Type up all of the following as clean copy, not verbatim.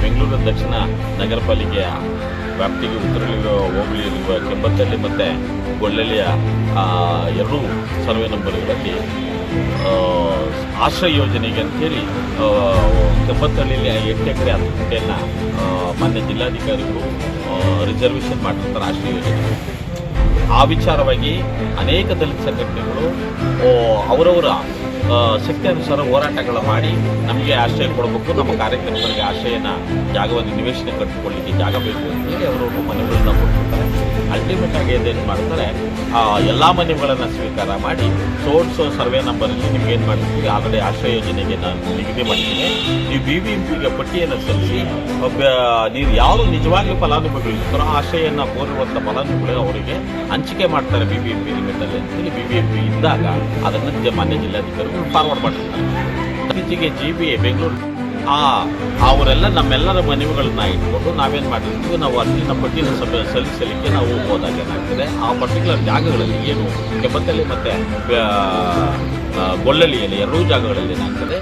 ಬೆಂಗಳೂರು ದಕ್ಷಿಣ ನಗರ ಪಾಲಿಕೆಯ ವ್ಯಾಪ್ತಿಗೆ ಉತ್ತರಲಿರುವ ಹೋಬಳಿಯಲ್ಲಿರುವ ಕೆಂಬತ್ತಳ್ಳಿ ಮತ್ತು ಗೊಳ್ಳಳ್ಳಿಯ ಎರಡೂ ಸರ್ವೆ ನಂಬರ್ಗಳಲ್ಲಿ ಆಶ್ರಯ ಯೋಜನೆಗೆ ಅಂತೇಳಿ ಕೆಂಬತ್ತಳ್ಳಿಯಲ್ಲಿ 8 ಎಕರೆ 10 ಗುಂಟೆಯನ್ನು ಮಾನ್ಯ ಜಿಲ್ಲಾಧಿಕಾರಿಗಳು ರಿಸರ್ವೇಷನ್ ಮಾಡಿರ್ತಾರೆ ಆಶ್ರಯ ಯೋಜನೆ. ಆ ವಿಚಾರವಾಗಿ ಅನೇಕ ದಲಿತ ಸಂಘಟನೆಗಳು ಅವರವರ ಶಕ್ತಿಯಾನುಸಾರ ಹೋರಾಟಗಳು ಮಾಡಿ ನಮಗೆ ಆಶ್ರಯ ಕೊಡಬೇಕು, ನಮ್ಮ ಕಾರ್ಯಕರ್ತರಿಗೆ ಆಶ್ರಯನ ಜಾಗವನ್ನು ನಿವೇಶನ ಕಟ್ಟಿಕೊಳ್ಳಲಿಕ್ಕೆ ಜಾಗ ಬೇಕು ಅಂತೇಳಿ ಅವರು ಮನೆಗಳನ್ನ ಕೊಟ್ಟಿರ್ತಾರೆ. ಅಲ್ಟಿಮೇಟ್ ಆಗಿ ಏನು ಮಾಡ್ತಾರೆ, ಎಲ್ಲ ಮನೆಗಳನ್ನು ಸ್ವೀಕಾರ ಮಾಡಿ ಸೋಡ್ಸೋ ಸರ್ವೆ ನಂಬರಲ್ಲಿ ನಿಮ್ಗೇನು ಮಾಡ್ತೀವಿ ಆಲ್ರೆಡಿ ಆಶ್ರಯ ಯೋಜನೆಗೆ ನಾನು ನಿಗದಿ ಮಾಡ್ತೀನಿ, ನೀವು BBMPಗೆ ಪಟ್ಟಿಯನ್ನು ಸಲ್ಲಿಸಿ ನೀವು ಯಾರು ನಿಜವಾಗ್ಲೂ ಫಲಾನುಭವಿಗಳು ಇರ್ತಾರೋ ಆಶ್ರಯನ ಕೋರಿರುವಂಥ ಫಲಾನುಭವಿಗಳು ಅವರಿಗೆ ಹಂಚಿಕೆ ಮಾಡ್ತಾರೆ BBMP ಲಿಮಿಟಲ್ಲಿ ಅಂತೇಳಿ BBMP ಇದ್ದಾಗ ಅದನ್ನು ಮಾನ್ಯ ಜಿಲ್ಲಾಧಿಕಾರಿಗಳು ಫಾರ್ವರ್ಡ್ ಮಾಡಿರ್ತಾರೆ. ಇತ್ತೀಚೆಗೆ GBA ಬೆಂಗಳೂರು ಅವರೆಲ್ಲ ನಮ್ಮೆಲ್ಲರ ಮನವಿಗಳನ್ನ ಇಟ್ಕೊಂಡು ನಾವೇನು ಮಾಡಿರ್ತೀವಿ, ನಾವು ಅಲ್ಲಿನ ಪಟ್ಟಿನ ಸಲ್ಲಿಸಲಿಕ್ಕೆ ನಾವು ಹೋದಾಗ ಏನಾಗ್ತದೆ, ಆ ಪರ್ಟಿಕ್ಯುಲರ್ ಜಾಗಗಳಲ್ಲಿ ಏನು ಕೆಂಬತ್ತಳ್ಳಿ ಮತ್ತು ಗೊಳ್ಳಳ್ಳಿಯಲ್ಲಿ ಎರಡೂ ಜಾಗಗಳಲ್ಲಿ ಏನಾಗ್ತದೆ,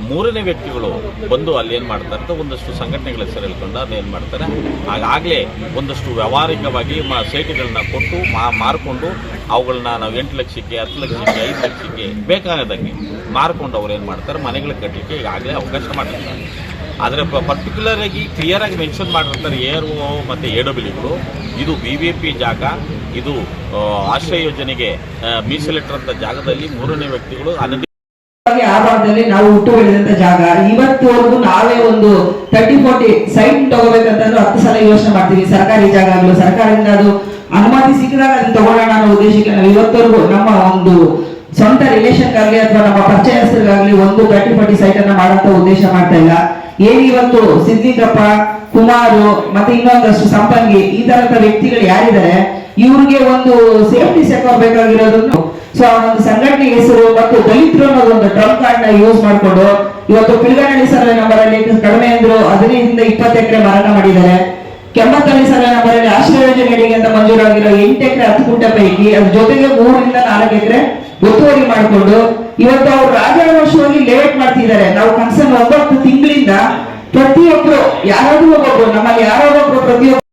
ಮೂರನೇ ವ್ಯಕ್ತಿಗಳು ಬಂದು ಅಲ್ಲಿ ಏನು ಮಾಡ್ತಾರೆ, ಒಂದಷ್ಟು ಸಂಘಟನೆಗಳ ಹೆಸರು ಹೇಳ್ಕೊಂಡು ಅದೇನು ಮಾಡ್ತಾರೆ, ಆಗಾಗಲೇ ಒಂದಷ್ಟು ವ್ಯಾವಹಾರಿಕವಾಗಿ ಸೈಟ್ಗಳನ್ನ ಕೊಟ್ಟು ಮಾರ್ಕೊಂಡು ಅವುಗಳನ್ನ ನಾವು 8 ಲಕ್ಷಕ್ಕೆ 10 ಲಕ್ಷಕ್ಕೆ 5 ಲಕ್ಷಕ್ಕೆ ಬೇಕಾದಂಗೆ ಮಾರ್ಕೊಂಡು ಅವ್ರು ಏನು ಮಾಡ್ತಾರೆ, ಮನೆಗಳು ಕಟ್ಟಲಿಕ್ಕೆ ಈಗಾಗಲೇ ಅವಕಾಶ ಮಾಡಿರ್ತಾರೆ. ಆದರೆ ಪರ್ಟಿಕ್ಯುಲರ್ ಆಗಿ ಕ್ಲಿಯರ್ ಆಗಿ ಮೆನ್ಷನ್ ಮಾಡಿರ್ತಾರೆ ARO ಮತ್ತು AWಗಳು, ಇದು BBMP ಜಾಗ, ಇದು ಆಶ್ರಯ ಯೋಜನೆಗೆ ಮೀಸಲಿಟ್ಟಿರುವಂಥ ಜಾಗದಲ್ಲಿ ಮೂರನೇ ವ್ಯಕ್ತಿಗಳು ಆ ಭಾಗದಲ್ಲಿ ನಾವು ಹುಟ್ಟು ಬೆಳೆದಂತ ಜಾಗ. ಇವತ್ತುವರೆಗೂ ನಾವೇ ಒಂದು 30-40 ಸೈಟ್ ತಗೋಬೇಕಂತಂದ್ರೆ 10 ಸಲ ಯೋಚನೆ ಮಾಡ್ತೀವಿ. ಸರ್ಕಾರಿ ಜಾಗ ಆಗಲು ಸರ್ಕಾರದಿಂದ ಅದು ಅನುಮತಿ ಸಿಕ್ಕಿದಾಗ ಅದನ್ನ ತಗೊಳ್ಳೋಣ ಅನ್ನೋ ಉದ್ದೇಶಕ್ಕೆ ನಾವು ಇವತ್ತವರೆಗೂ ನಮ್ಮ ಒಂದು ಸ್ವಂತ ರಿಲೇಷನ್ಗಾಗಲಿ ಅಥವಾ ನಮ್ಮ ಪರಿಚಯಸ್ಥರಿಗಾಗಲಿ ಒಂದು 30-40 ಸೈಟ್ ಅನ್ನ ಮಾಡಂತ ಉದ್ದೇಶ ಮಾಡ್ತಾ ಇಲ್ಲ. ಇವತ್ತು ಸಿದ್ಲಿಂಗಪ್ಪ, ಕುಮಾರು ಮತ್ತೆ ಇನ್ನೊಂದಷ್ಟು ಸಂಪಂಗಿ ಈ ತರದ ವ್ಯಕ್ತಿಗಳು ಯಾರಿದ್ದಾರೆ, ಇವ್ರಿಗೆ ಒಂದು ಸೇಫ್ಟಿ ಸೆಕ್ಯೂರ್ ಬೇಕಾಗಿರೋದನ್ನು ಸೊ ಆ ಒಂದು ಸಂಘಟನೆ ಹೆಸರು ಮತ್ತು ದಲಿತರು ಅನ್ನೋದು ಒಂದು ಟ್ರಂಪ್ ಕಾರ್ಡ್ ನ ಯೂಸ್ ಮಾಡಿಕೊಂಡು ಇವತ್ತು ಪಿಲ್ಗನಹಳ್ಳಿ ಸರ್ವೆ ನಂಬರ್ ಅಲ್ಲಿ ಕಡಿಮೆ ಅಂದ್ರು 15-20 ಎಕರೆ ಮಾರಾಟ ಮಾಡಿದ್ದಾರೆ. ಕೆಂಬತ್ತಳ್ಳಿ ಸರ್ವೆ ನಂಬರ್ ಅಲ್ಲಿ ಆಶ್ರಯ ಯೋಜನೆಗೆ ಅಂತ ಮಂಜೂರಾಗಿರೋ 8 ಎಕರೆ 10 ಗುಂಟೆ ಪೈಕಿ ಅದ್ರ ಜೊತೆಗೆ 3-4 ಎಕರೆ ಒತ್ತುವರಿ ಮಾಡಿಕೊಂಡು ಇವತ್ತು ಅವರು ರಾಜಾರೋಷವಾಗಿ ಲೇಔಟ್ ಮಾಡ್ತಿದ್ದಾರೆ. ನಾವು ಕನ್ಸರ್ನ್ 9 ತಿಂಗಳಿಂದ ಪ್ರತಿಯೊಬ್ರು ಯಾರಾದ್ರೂ ಒಬ್ಬೊಬ್ರು ನಮ್ಮಲ್ಲಿ ಯಾರೋ ಒಬ್ರು ಪ್ರತಿಯೊಬ್ಬರು